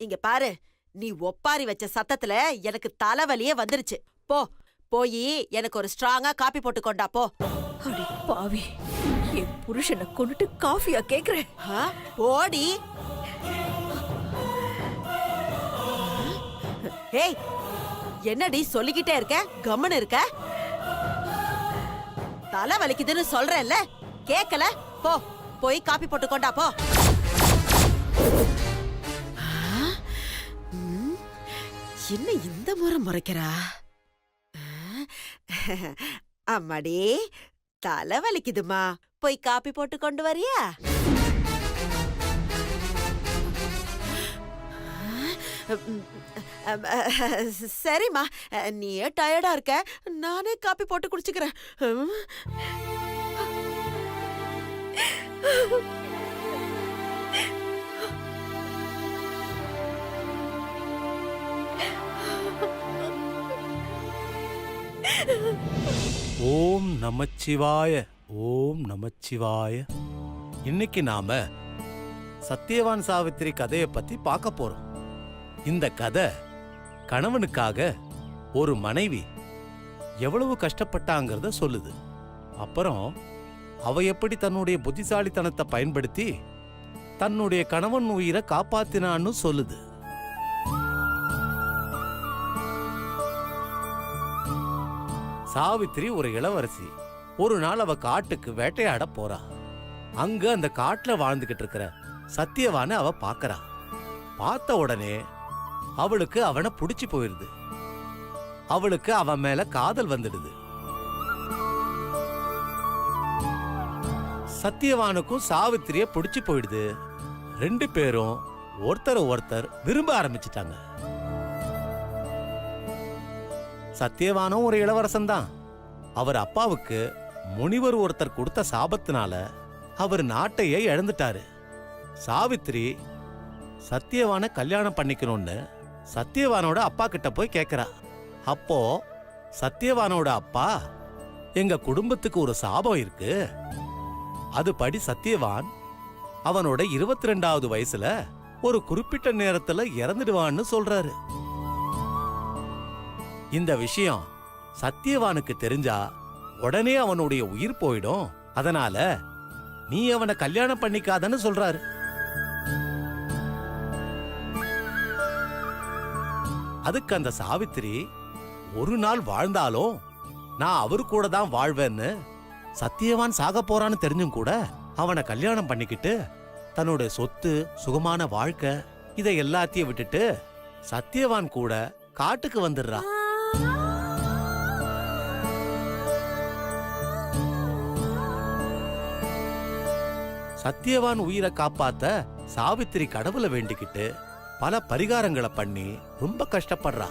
இங்க பாரு, நீ ஒப்பாரி வச்ச சத்தத்துல எனக்கு தலைவலியே வந்துருச்சு. போய் எனக்கு ஒரு ஸ்ட்ராங்கா காபி போட்டு கொண்டா போ. அடி பாவி, என் புருஷனை கொண்டுட்டு காஃபியா கேக்குறேன்? போடி. ஏய், என்னடி சொல்லிக்கிட்டே இருக்க? கம்முன்னு இருக்க? தலை வலிக்குதுன்னு சொல்றேன்ல, கேக்கல? போய் காபி போட்டு கொண்டா போ. என்ன இந்த முறை முறைக்கிறா? அம்மாடி, தலை வலிக்குதுமா, போய் காபி போட்டு கொண்டு வரியா? சரிம்மா, நீயே டயர்டா இருக்க, நானே காபி போட்டு குடிச்சுக்கிறேன். ஓம் நமச்சிவாய. ஓம் நமச்சிவாய. இன்னைக்கு நாம சத்தியவான் சாவித்திரி கதையை பத்தி பார்க்க போறோம். இந்த கதை கணவனுக்காக ஒரு மனைவி எவ்வளவு கஷ்டப்பட்டாங்கிறத சொல்லுது. அப்புறம் அவ எப்படி தன்னுடைய புத்திசாலித்தனத்தை பயன்படுத்தி தன்னுடைய கணவன் உயிரை காப்பாத்தினான்னு சொல்லுது. சாவித்திரி ஒரு இளவரசி. ஒரு நாள் அவ காட்டுக்கு வேட்டையாட போறா. அங்க அந்த காட்டுல வாழ்ந்துகிட்டு இருக்கிற சத்தியவான அவ பாக்கறா. பார்த்த உடனே அவளுக்கு அவனை புடிச்சு போயிருது. அவளுக்கு அவன் மேல காதல் வந்துடுது. சத்தியவானுக்கும் சாவித்திரிய புடிச்சு போயிடுது. ரெண்டு பேரும் ஒருத்தர் விரும்ப ஆரம்பிச்சிட்டாங்க. சத்தியவானும் ஒரு இளவரசன் தான். அவர் அப்பாவுக்கு முனிவர் ஒருத்தர் கொடுத்த சாபத்தினால அவர் நாட்டையே இழந்துட்டாரு. சாவித்திரி சத்தியவான கல்யாணம் பண்ணிக்கணும்னு சத்தியவானோட அப்பா கிட்ட போய் கேக்குறா. அப்போ சத்தியவானோட அப்பா, எங்க குடும்பத்துக்கு ஒரு சாபம் இருக்கு, அதுபடி சத்தியவான் அவனோட 22வது வயசுல ஒரு குறிப்பிட்ட நேரத்துல இறந்துடுவான்னு சொல்றாரு. இந்த விஷயம் சத்தியவானுக்கு தெரிஞ்சா உடனே அவனுடைய உயிர் போயிடும். அதனால நீ அவனை கல்யாணம் பண்ணிக்காதன்னு சொல்றாரு. அதுக்கு அந்த சாவித்திரி, ஒரு நாள் வாழ்ந்தாலும் நான் அவரு கூட தான் வாழ்வேன்னு, சத்தியவான் சாக போறான்னு தெரிஞ்சும் கூட அவனை கல்யாணம் பண்ணிக்கிட்டு தன்னோட சொத்து, சுகமான வாழ்க்கை இதை எல்லாத்தையும் விட்டுட்டு சத்தியவான் கூட காட்டுக்கு வந்துடுறா. சத்தியவான் உயிரை காப்பாத்த சாவித்திரி கடவுளை வேண்டிக்கிட்டு பல பரிகாரங்களை பண்ணி ரொம்ப கஷ்டப்படுறா.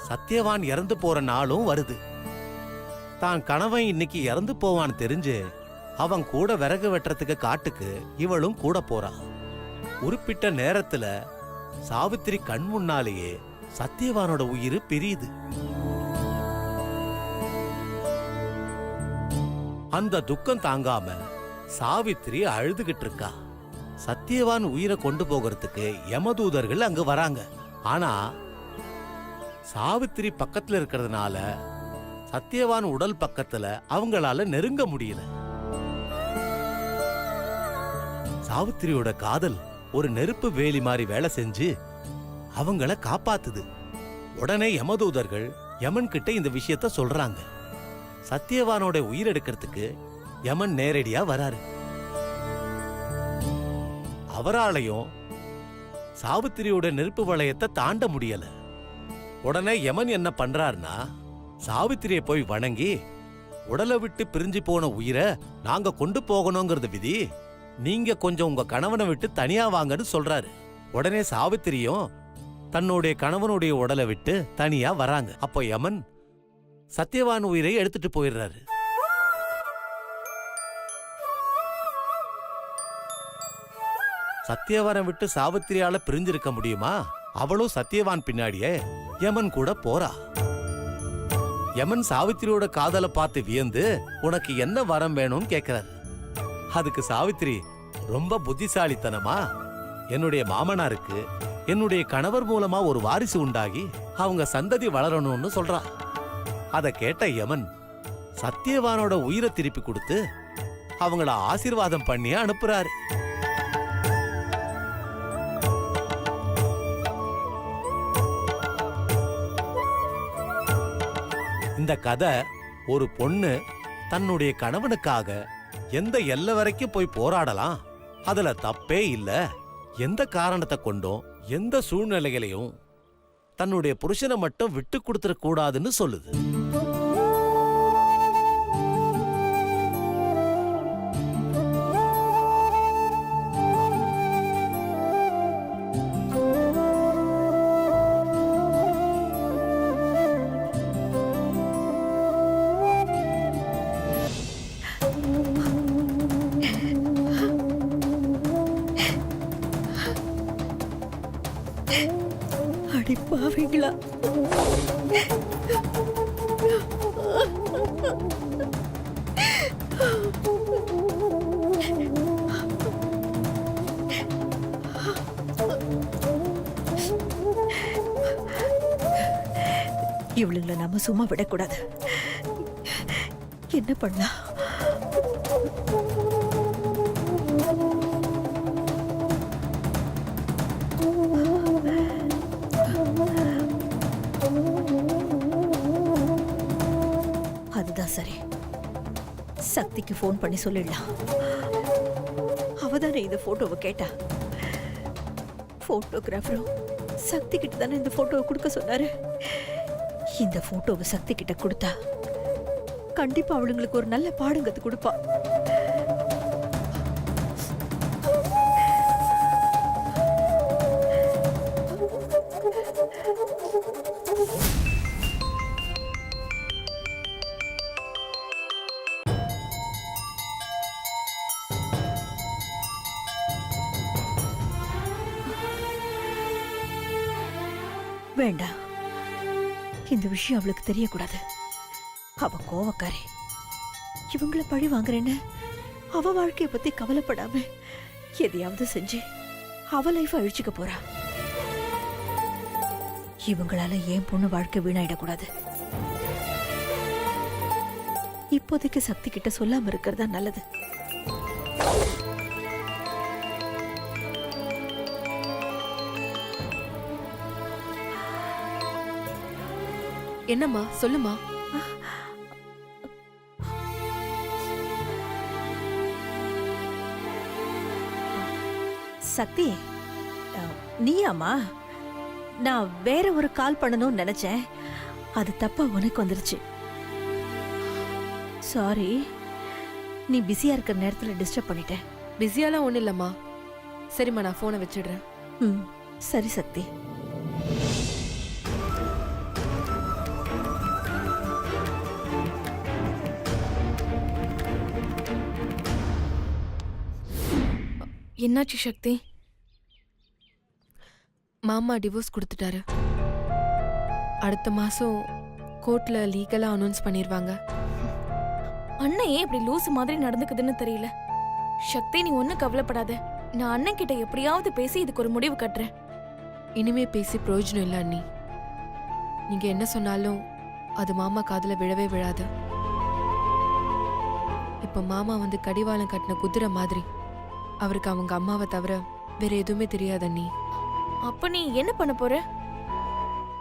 சத்தியவான் இறந்து போற நாளும் வருது. தான் கணவன் இன்னைக்கு இறந்து போவான்னு தெரிஞ்சு அவன் கூட விறகு வெட்டுறதுக்கு காட்டுக்கு இவளும் கூட போறா. குறிப்பிட்ட நேரத்துல சாவித்திரி கண் முன்னாலேயே சத்தியவானோட உயிர் பிரியுது. அந்த துக்கம் தாங்காம சாவித்திரி அழுதுகிட்டு இருக்கா. சத்தியவான் உயிரை கொண்டு போகிறதுக்கு யமதூதர்கள் அங்கு வராங்க. ஆனா சாவித்திரி பக்கத்துல இருக்கிறதுனால சத்தியவான் உடல் பக்கத்துல அவங்களால நெருங்க முடியல. சாவித்திரியோட காதல் ஒரு நெருப்பு வேலி மாதிரி வேலை செஞ்சு அவங்கள காப்பாத்துது. உடனே யமதூதர்கள் யமன் கிட்ட இந்த விஷயத்த சொல்றாங்க. சத்தியவானோட உயிர் எடுக்கிறதுக்கு யமன் நேரடியா வராரு. அவராலையும் சாவித்திரியோட நெருப்பு வளையத்தை தாண்ட முடியல. உடனே யமன் என்ன பண்றாருன்னா, சாவித்திரியை போய் வணங்கி, உடலை விட்டு பிரிஞ்சு போன உயிரை நாங்க கொண்டு போகணுங்கிறது விதி, நீங்க கொஞ்சம் உங்க கணவனை விட்டு தனியா வாங்கன்னு சொல்றாரு. உடனே சாவித்திரியும் தன்னுடைய கணவனுடைய உடலை விட்டு தனியா வராங்க. அப்போ யமன் சத்தியவான் உயிரை எடுத்துட்டு போயிடுறாரு. சத்தியவானை விட்டு சாவித்திரியால பிரிஞ்சிருக்க முடியுமா? அவளும் சத்தியவான் பின்னாடியே யமன் கூட போறா. யமன் சாவித்திரியோட காதலை பார்த்து வியந்து, உனக்கு என்ன வரம் வேணும்னு கேக்குறாரு. அதுக்கு சாவித்திரி ரொம்ப புத்திசாலித்தனமா, என்னுடைய மாமனாருக்கு என்னுடைய கணவர் மூலமா ஒரு வாரிசு உண்டாகி அவங்க சந்ததி வளரணும்னு சொல்றா. அத கேட்ட யமன் சத்தியவானோட உயிரை திருப்பி கொடுத்து அவங்கள ஆசீர்வாதம் பண்ணி அனுப்புறாரு. இந்த கதை ஒரு பொண்ணு தன்னுடைய கணவனுக்காக எந்த எல்லை வரைக்கும் போய் போராடலாம், அதுல தப்பே இல்ல, எந்த காரணத்தை கொண்டும் எந்த சூழ்நிலைகளையும் தன்னுடைய புருஷனை மட்டும் விட்டு கொடுத்துட கூடாதுன்னு சொல்லுது. அடிப்பாவீங்களா? இவளுங்களை நாம சும்மா விடக்கூடாது. என்ன பண்ணலாம்? அதுதான் சரி. சக்திக்கு ஃபோன் பண்ணி சொல்லிடலாம். அவதானே இந்த போட்டோவை கேட்டா. போட்டோகிராஃபரும் சக்தி கிட்ட தானே இந்த போட்டோவை கொடுக்க சொன்னாரு. இந்த போட்டோவை சக்தி கிட்ட கொடுத்தா கண்டிப்பா அவளுங்களுக்கு ஒரு நல்ல பாடம் கத்து கொடுப்பா. வேண்டாம், இந்த விஷயம் அவளுக்கு தெரியக்கூடாது. அவ கோவக்காரி. இவங்கள பழி வாங்குறேன்னு அவ வாழ்க்கைய பத்தி கவலைப்படாம எதையாவது செஞ்சு அவ லைஃப் அழிச்சுக்க போறா. இவங்களால ஏன் பொண்ணு வாழ்க்கை வீணாயிடக்கூடாது. இப்போதைக்கு சக்தி கிட்ட சொல்லாம இருக்கிறதா நல்லது. என்னம்மா சொல்லுமா. சக்தி, நீயாமா? நான் வேற ஒரு கால் பண்ணணும்னு நினைச்சேன். அது தப்பா உனக்கு வந்துருச்சு. சாரி, நீ பிஸியா இருக்கிற நேரத்துல டிஸ்டர்ப் பண்ணிட்டேன். பிஸியாலாம் ஒண்ணும் இல்லம்மா. சரிம்மா, நான் போனை வச்சிடுறேன். சரி சக்தி. என்னாச்சு சக்தி? மாமா டிவோர்ஸ் கொடுத்துட்டாரு. அடுத்த மாசம் கோர்ட்ல லீகலா அனௌன்ஸ் பண்ணிருவாங்க. அண்ணன் ஏன் இப்படி லூசு மாதிரி நடந்துக்குதுன்னு தெரியல. சக்தி, நீ ஒன்னும் கவலைப்படாத. நான் அண்ணன் கிட்ட எப்படியாவது பேசி இதுக்கு ஒரு முடிவு கட்டுறேன். இனிமே பேசி பிரயோஜனம் இல்ல அண்ணி. நீங்க என்ன சொன்னாலும் அது மாமா காதுல விழவே விழாது. இப்ப மாமா வந்து கடிவாளம் கட்டின குதிரை மாதிரி. அவருக்கு அவங்க அம்மாவை தவிர வேற எதுவுமே தெரியாது அண்ணி. அப்ப நீ என்ன பண்ண போற?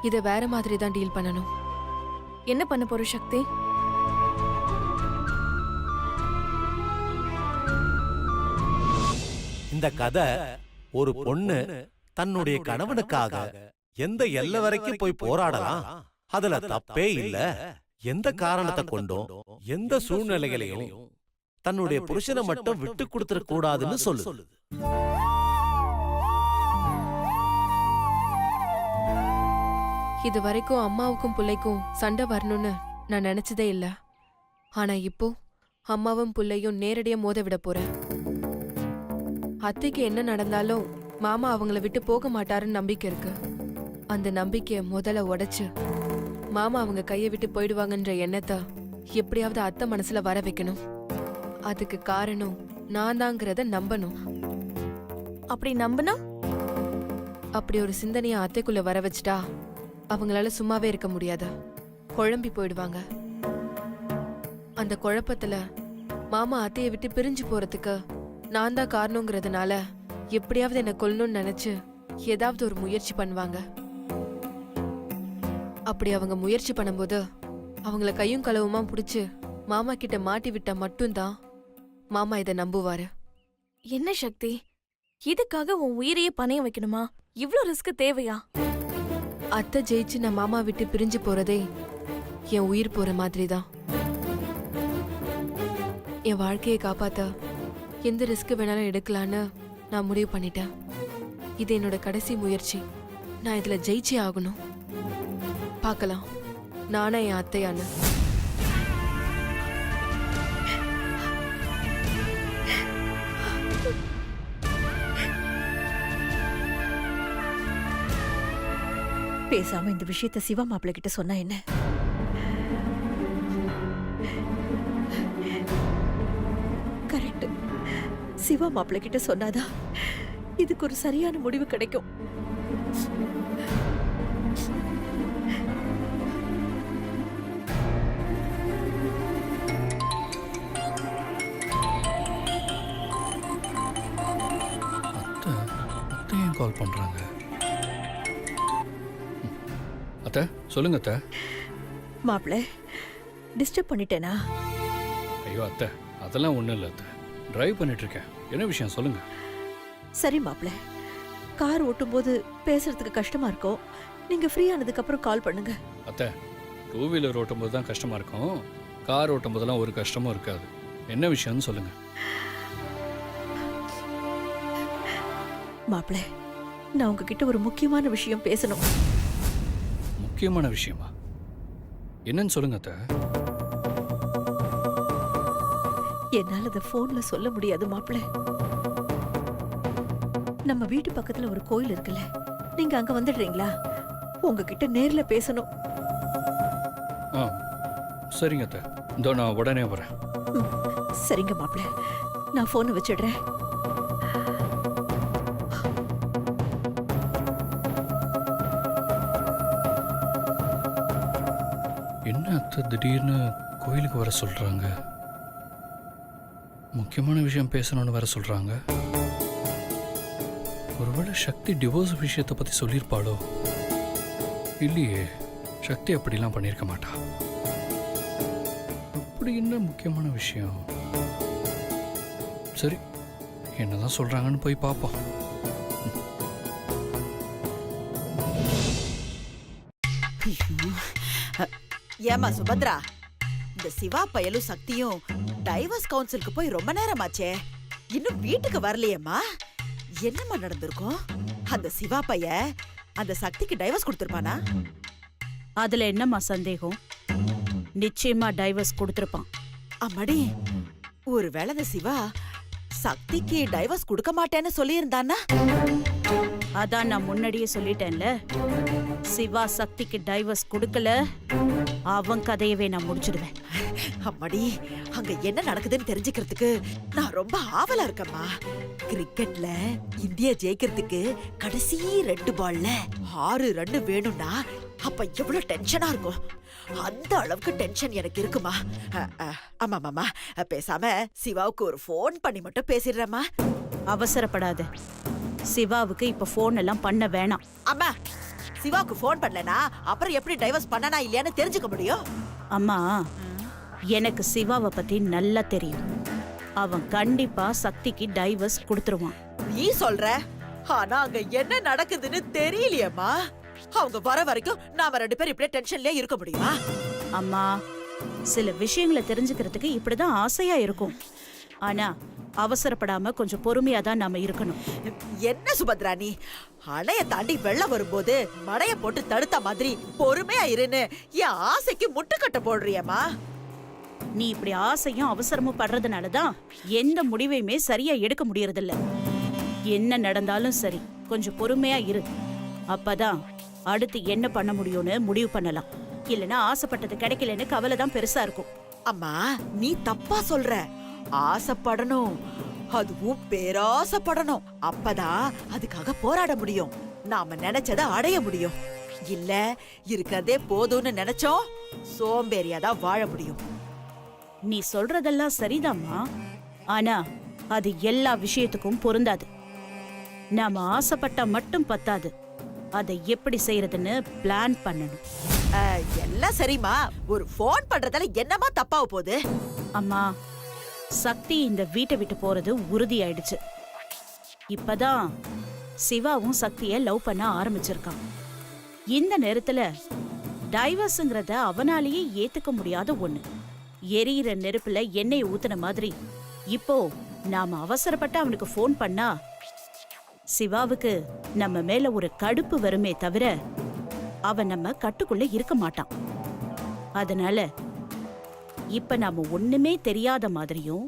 இத வேற மாதிரி தான் டீல் பண்ணணும். என்ன பண்ண போற சக்தி? இந்த கதை ஒரு பொண்ணு தன்னுடைய கணவனுக்காக எந்த எல்லை வரைக்கும் போய் போராடலாம், அதுல தப்பே இல்ல, எந்த காரணத்தை கொண்டும் எந்த சூழ்நிலைகளையும் தன்னுடைய புருஷனை மட்டும் விட்டு கொடுத்துட கூடாதுன்னு சொல்லுது. இது வரைக்கும் அம்மாவுக்கும் பிள்ளைக்கும் சண்டை வரணும்னு நான் நினைச்சதே இல்ல. ஆனா இப்போ அம்மாவும் பிள்ளையும் நேரடியா மோத விட போறேன். அத்தைக்கு என்ன நடந்தாலும் மாமா அவங்கள விட்டு போக மாட்டாருன்னு நம்பிக்கை இருக்கு. அந்த நம்பிக்கைய முதல்ல உடைச்சு மாமா அவங்க கையை விட்டு போயிடுவாங்கன்ற எண்ணத்தை எப்படியாவது அத்தை மனசுல வர வைக்கணும். அதுக்கு காரணம் நான் தாங்கிறத நம்பணும். அப்படி நம்பினா அப்படி ஒரு சிந்தனையை அத்தைக்குள்ள வர வச்சுட்டா அவங்களால சும்மாவே இருக்க முடியாது. குழம்பி போயிடுவாங்க. அந்த குழப்பத்துல மாமா அத்தையை விட்டு பிரிஞ்சு போறதுக்கு நான் தான் காரணங்கிறதுனால எப்படியாவது என்னை கொல்லணும்னு நினைச்சு ஏதாவது ஒரு முயற்சி பண்ணுவாங்க. அப்படி அவங்க முயற்சி பண்ணும்போது அவங்கள கையும் களவுமா பிடிச்சு மாமா கிட்ட மாட்டி விட்டா மட்டும்தான் மாமா இதை நம்புவாரு. என்ன சக்தி, இதுக்காக உன் உயிரையே பணையம் வைக்கணுமா? இவ்ளோ ரிஸ்க் தேவையா? அத்தை ஜெயிச்சு நான் மாமா விட்டு பிரிஞ்சு போறதே என் உயிர் போற மாதிரி தான். என் வாழ்க்கையை காப்பாத்த எந்த ரிஸ்க் வேணாலும் எடுக்கலான்னு நான் முடிவு பண்ணிட்டேன். இது என்னோட கடைசி முயற்சி. நான் இதுல ஜெயிச்சே ஆகணும். பார்க்கலாம் நானா என் அத்தையான்னு. பேசாம இந்த விஷயத்த சிவா மாப்பிள்ளை கிட்ட சொன்னா என்ன? கரெக்ட். சிவா மாப்பிள்ளை கிட்ட சொன்னாதான் இதுக்கு ஒரு சரியான முடிவு கிடைக்கும். அத்தை ஏன் கால் பண்றாங்க? அத்தை சொல்லுங்க அத்தை. மாப்பிள்ளை டிஸ்டர்ப் பண்ணிட்டேனா? ஐயோ அத்தை, அதெல்லாம் ஒன்றும் இல்லை அத்தை. டிரைவ் பண்ணிட்டு இருக்கேன். என்ன விஷயம் சொல்லுங்க. சரி மாப்பிள்ளை, கார் ஓட்டும்போது பேசுறதுக்கு கஷ்டமா இருக்கும். நீங்க ஃப்ரீ ஆனதுக்கு அப்புறம் கால் பண்ணுங்க. அத்தை, 2 வீலர் ஓட்டும்போது தான் கஷ்டமா இருக்கும். கார் ஓட்டும் போதெல்லாம் ஒரு கஷ்டமும் இருக்காது. என்ன விஷயம்னு சொல்லுங்க. மாப்பிள்ளை, நான் உங்ககிட்ட ஒரு முக்கியமான விஷயம் பேசணும். முக்கியமான விஷயமா? என்னன்னு சொல்லுங்க அத்தை. என்னால அதை போன்ல சொல்ல முடியாது மாப்பிள்ளை. நம்ம வீட்டு பக்கத்துல ஒரு கோயில் இருக்குல்ல, நீங்க அங்க வந்துடுறீங்களா? உங்ககிட்ட நேர்ல பேசணும். ஆ சரிங்க அத்தை, இதோ நான் உடனே வரேன். சரிங்க மாப்பிள்ளை, நான் போனை வச்சிடுறேன். என்ன அத்தை திடீர்னு கோயிலுக்கு வர சொல்றாங்க? முக்கியமான விஷயம் பேசணும்னு வர சொல்றாங்க. ஒருவேளை சக்தி டிவோர்ஸ் விஷயத்தை பத்தி சொல்லியிருப்பாளோ? இல்லையே, சக்தி அப்படிலாம் பண்ணியிருக்க மாட்டா. அப்படி என்ன முக்கியமான விஷயம்? சரி, என்னதான் சொல்றாங்கன்னு போய் பார்ப்போம். ஏமா சுபத்ரா, இந்த சிவா பயலும் சக்தியும் டைவர்ஸ் கவுன்சிலுக்கு போய் ரொம்ப நேரமாச்சே, இன்னும் வீட்டுக்கு வரலையேம்மா. என்னம்மா நடந்திருக்கும்? அந்த சிவா பைய அந்த சக்திக்கு டைவர்ஸ் கொடுத்திருப்பானா? அதுல என்னம்மா சந்தேகம்? நிச்சயமா டைவர்ஸ் கொடுத்திருப்பான். அம்மாடி, ஒருவேளை அந்த சிவா சக்திக்கு டைவர்ஸ் கொடுக்க மாட்டேன்னு சொல்லியிருந்தானா? அதான் நான் முன்னாடியே சொல்லிட்டேன்ல, சிவா சக்திக்கு டைவர்ஸ் கொடுக்கல, அவன் கதையவே நான் முடிச்சிடுவேன். அம்மாடி, அங்க என்ன நடக்குதுன்னு தெரிஞ்சுக்கிறதுக்கு நான் ரொம்ப ஆவலா இருக்கேம்மா. கிரிக்கெட்ல இந்தியா ஜெயிக்கிறதுக்கு கடைசி 2 பால்ல 6 ரன் வேணும்னா அப்ப எவ்வளவு டென்ஷனா இருக்கும். அந்த அளவுக்கு டென்ஷன் எனக்கு இருக்குமா. ஆமா மாமா, பேசாம சிவாவுக்கு ஒரு ஃபோன் பண்ணி மட்டும் பேசிடுறேம்மா. அவசரப்படாத. சிவாவுக்கு இப்ப போன் எல்லாம் பண்ண வேணாம். அம்மா, சிவாவுக்கு ஃபோன் பண்ணலனா அப்புறம் எப்படி டைவர்ஸ் பண்ணனா இல்லையான்னு தெரிஞ்சுக்க முடியும்? அம்மா, எனக்கு சிவாவை பத்தி நல்லா தெரியும். அவன் கண்டிப்பா சக்திக்கு டைவர்ஸ் கொடுத்துருவான். நீ சொல்ற, ஆனா அங்க என்ன நடக்குதுன்னு தெரியலையேம்மா. அவங்க வர வரைக்கும் நாம 2 பேரும் இப்படியே டென்ஷன்லயே இருக்க முடியுமா? அம்மா, சில விஷயங்களை தெரிஞ்சுக்கிறதுக்கு இப்படிதான் ஆசையா இருக்கும். ஆனா அவசரப்படாம கொஞ்சம் பொறுமையா தான் நாம இருக்கணும். என்ன சுபத்ரா நீ, அணைய தாண்டி வெள்ளம் வரும்போது மடைய போட்டு தடுத்த மாதிரி பொறுமையா இருன்னு என் ஆசைக்கு முட்டுக்கட்ட போடுறியம்மா. நீ இப்படி ஆசையும் அவசரமும் படுறதுனாலதான் எந்த முடிவையுமே சரியா எடுக்க முடியறதில்ல. என்ன நடந்தாலும் சரி, கொஞ்சம் பொறுமையா இரு. அப்பதான் அடுத்து என்ன பண்ண முடியும்னு முடிவு பண்ணலாம். இல்லனா ஆசைப்பட்டது கிடைக்கலன்னு கவலை தான் பெருசா இருக்கும். அம்மா, நீ தப்பா சொல்ற. ஆசைப்படணும், அதுவும் பேராசைப்படணும். அப்பதான் அதுக்காக போராட முடியும். நாம நினைச்சத அடைய முடியும். இல்ல இருக்கறதே போதும்னு நினைச்சோம் சோம்பேறியாதான் வாழ முடியும். நீ சொல்றதெல்லாம் சரிதாம்மா. ஆனா அது எல்லா விஷயத்துக்கும் பொருந்தாது. நாம ஆசைப்பட்டா மட்டும் பத்தாது, அதை எப்படி செய்யறதுன்னு பிளான் பண்ணணும். எல்லாம் சரிம்மா, ஒரு ஃபோன் பண்றதால என்னமா தப்பாவ போகுது? அம்மா, சக்தி இந்த வீட்டை விட்டு போறது உறுதியாயிடுச்சு. இப்பதான் சிவாவும் சக்திய லவ் பண்ண ஆரம்பிச்சிருக்கான். இந்த நேரத்துல டைவர்ஸ்ங்கிறத அவனாலேயே ஏத்துக்க முடியாத ஒண்ணு. எரியிற நெருப்புல எண்ணெய் ஊத்துன மாதிரி இப்போ நாம அவசரப்பட்டு அவனுக்கு ஃபோன் பண்ணா சிவாவுக்கு நம்ம மேல ஒரு கடுப்பு வருமே தவிர அவன் நம்ம கட்டுக்குள்ள இருக்க மாட்டான். அதனால இப்ப நாம ஒண்ணுமே தெரியாத மாதிரியும்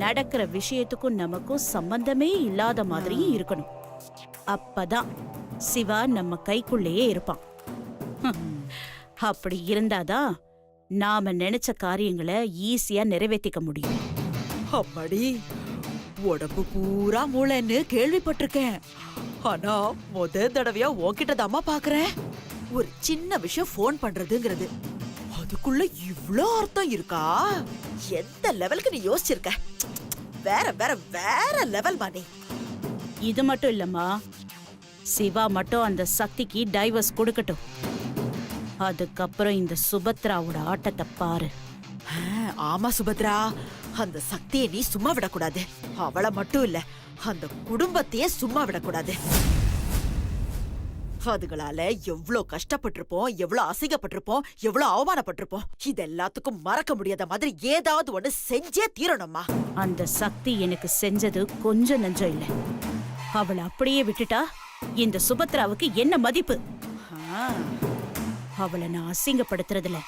நடக்கிற விஷயத்துக்கும் நமக்கும் சம்பந்தமே இல்லாத மாதிரியும் இருக்கணும். அப்பதான் சிவா நம்ம கைக்குள்ளேயே இருப்பான். அப்படி இருந்தாதான் நாம நினைச்ச காரியங்களை ஈஸியா நிறைவேற்றிக்க முடியும். அம்மாடி, உடம்பு பூரா மூளைன்னு கேள்விப்பட்டிருக்கேன். ஆனா தடவையா உன்கிட்ட தாம்மா பாக்குறேன். ஒரு சின்ன விஷயம் ஃபோன் பண்றதுங்கிறது அதுக்குள்ள இவ்ளோ அர்த்தம் இருக்கா? எந்த லெவலுக்கு நீ யோசிச்சிருக்க? வேற வேற வேற லெவல் மானே. இது மட்டும் இல்லம்மா, சிவா மட்டும் அந்த சக்திக்கு டைவர்ஸ் கொடுக்கட்டும். அதுக்கப்புறம் இந்த சுபத்ராவோட ஆட்டத்தை பாரு. ஆமா சுபத்ரா, அந்த சக்தியை நீ சும்மா விடக்கூடாது. அவளை மட்டும் இல்ல, அந்த குடும்பத்தையே சும்மா விடக்கூடாது. அதுகளால எவ்வளவு கஷ்டப்பட்டிருப்போம், எவ்வளவு அசிங்கப்பட்டிருப்போம், எவ்வளவு அவமானப்பட்டிருப்போம். இது எல்லாத்துக்கும் மறக்க முடியாத மாதிரி ஏதாவது ஒண்ணு செஞ்சே தீரணும்மா. அந்த சக்தி எனக்கு செஞ்சது கொஞ்சம் நஞ்சம் இல்ல. அவளை அப்படியே விட்டுட்டா இந்த சுபத்ராவுக்கு என்ன மதிப்பு? அவளை நான் அசிங்கப்படுத்துறதுல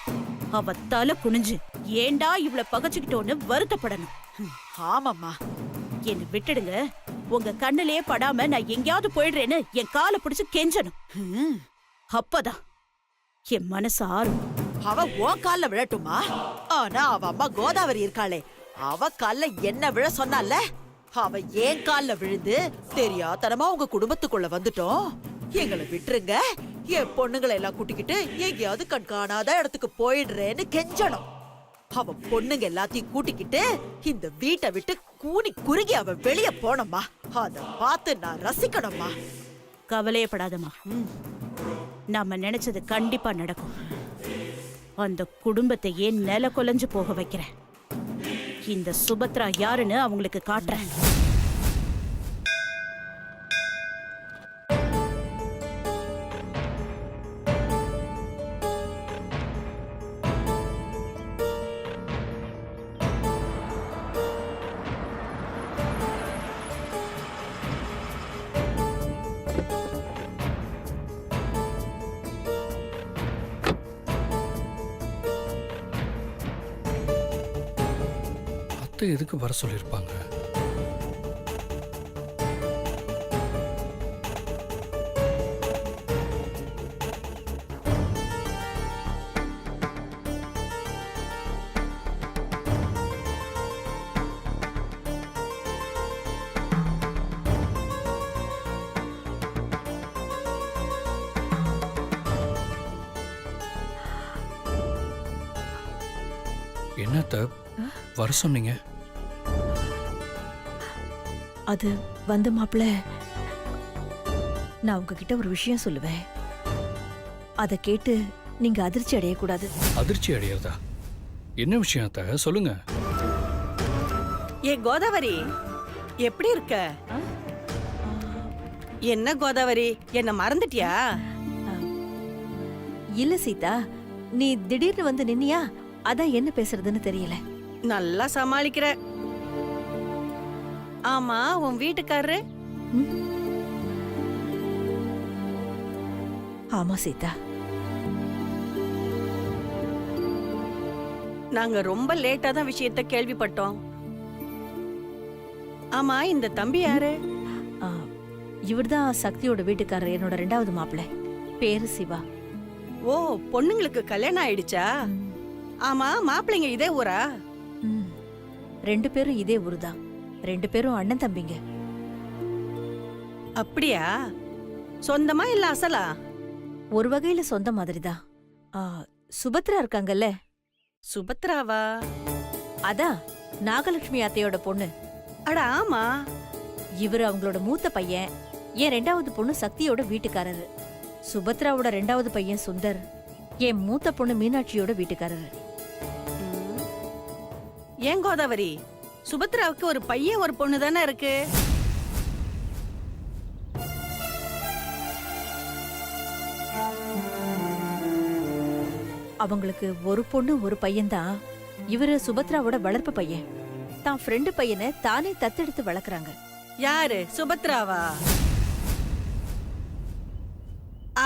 அவ தலை குனிஞ்சு ஏண்டா இவள பகச்சுக்கிட்டோன்னு வருத்தப்படணும். ஆமாம்மா, என்ன விட்டுடுங்க. உங்க கண்ணிலேயே படாம நான் எங்கேயாவது போயிடுறேன்னு என் காலை பிடிச்சு கெஞ்சணும். அப்பதான் என் மனசு ஆறும். அவ உன் கால்ல விழட்டுமா? ஆனா அவ அம்மா கோதாவரி இருக்காளே, அவ கால்ல என்ன விழ சொன்னால? அவ ஏன் கால்ல விழுந்து தெரியாதனமா உங்க குடும்பத்துக்குள்ள வந்துட்டோம், எங்களை விட்டுருங்க, என் பொண்ணுங்களை எல்லாம் கூட்டிக்கிட்டு எங்கேயாவது கண்காணாத இடத்துக்கு போயிடுறேன்னு கெஞ்சணும். அவ பொண்ணுங்க எல்லாத்தையும் கூட்டிக்கிட்டு இந்த வீட்டை விட்டு கூனி குறுகி அவ வெளிய போனம்மா. அத பார்த்து நான் ரசிக்கணும்மா. கவலையப்படாதம்மா, நாம நினைச்சது கண்டிப்பா நடக்கும். அந்த குடும்பத்தையே நில கொலைஞ்சு போக வைக்கிறேன். இந்த சுபத்ரா யாருன்னு அவங்களுக்கு காட்டுறேன். எதுக்கு வர சொல்லியிருப்பாங்க? என்னத்த வர சொன்னீங்க? அது வந்த மாப்பிள்ள, நான் உங்ககிட்ட ஒரு விஷயம் சொல்லுவேன். அதை கேட்டு நீங்க அதிர்ச்சி அடையக்கூடாது. அதிர்ச்சி அடையறதா? என்ன விஷயத்த சொல்லுங்க. ஏ கோதாவரி, எப்படி இருக்க? என்ன கோதாவரி, என்ன மறந்துட்டியா? இல்ல சீதா, நீ திடீர்னு வந்து நின்னியா, அதான் என்ன பேசுறதுன்னு தெரியல. நல்லா சமாளிக்கிற. ஆமா, உன் வீட்டுக்காரரு? ஆமா சீதா, நாங்க ரொம்ப லேட்டா தான் விஷயத்த கேள்விப்பட்டோம். ஆமா, இந்த தம்பி யாரு? இவர்தான் சக்தியோட வீட்டுக்காரர், என்னோட 2வது மாப்பிள்ளை. பேரு சிவா. ஓ, பொண்ணுங்களுக்கு கல்யாணம் ஆயிடுச்சா? ஆமா, மாப்பிள்ளைங்க இதே ஊரா? 2 பேரும் இதே ஊருதான். 2 பேரும் அண்ணன் தம்பிங்க. அப்படியா? சொந்தமா இல்ல அசலா? ஒரு வகையில சொந்த மாதிரிதான். ஆ, சுபத்ரா இருக்காங்கல்ல, சுபத்ராவா? அதான் நாகலட்சுமி அத்தையோட பொண்ணு. அட ஆமா. இவர் அவங்களோட மூத்த பையன். என் 2வது பொண்ணு சக்தியோட வீட்டுக்காரரு. சுபத்ராவோட 2வது பையன் சுந்தர் என் மூத்த பொண்ணு மீனாட்சியோட வீட்டுக்காரரு. ம். ஏன் கோதாவரி, சுபத்ராவுக்கு ஒரு பையன் ஒரு பொண்ணு தானே இருக்கு? அவங்களுக்கு ஒரு பொண்ணு ஒரு பையன்தான். இவரு சுபத்ராவோட வளர்ப்பு பையன். தான் ஃப்ரெண்டு பையனை தானே தத்தெடுத்து வளர்க்குறாங்க. யாரு, சுபத்ராவா?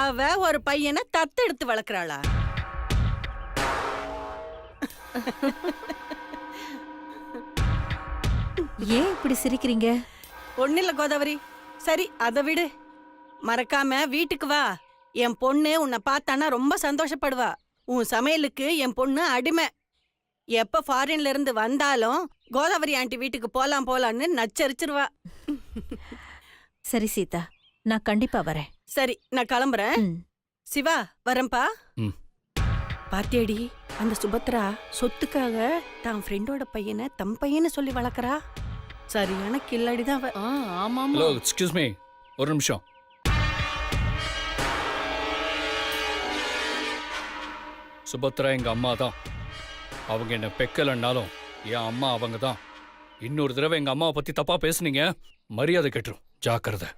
அவ ஒரு பையனை தத்தெடுத்து வளர்க்கறாளா? ஏன் இப்படி சிரிக்கிறீங்க? ஒண்ணில்ல கோதாவரி. சரி, அதை விடு. மறக்காம வீட்டுக்கு வா. என் பொண்ணு உன்னை பார்த்தானா ரொம்ப சந்தோஷப்படுவா. உன் சமையலுக்கு என் பொண்ணு அடிமை. எப்ப ஃபாரின்ல இருந்து வந்தாலும் கோதாவரி ஆண்டி வீட்டுக்கு போலாம் போலான்னு நச்சரிச்சிருவா. சரி சீதா, நான் கண்டிப்பா வரேன். சரி, நான் கிளம்புறேன். ம். சிவா, வரேன்பா. ம். பாத்தியடி, அந்த சுபத்ரா சொத்துக்காக தான் ஃப்ரெண்டோட பையனை தம் பையனை சொல்லி வளர்க்கறா. சரியான கில்லடிதான் அவ. ஹலோ, எக்ஸ்கியூஸ் மீ, ஒரு நிமிஷம். சுபத்ரா எங்க அம்மா தான். அவங்க என்ன பெக்கலன்னாலும் என் அம்மா அவங்க தான். இன்னொரு தடவை எங்க அம்மாவை பத்தி தப்பா பேசுனீங்க, மரியாதை கெட்டுரும். ஜாக்கிரதை.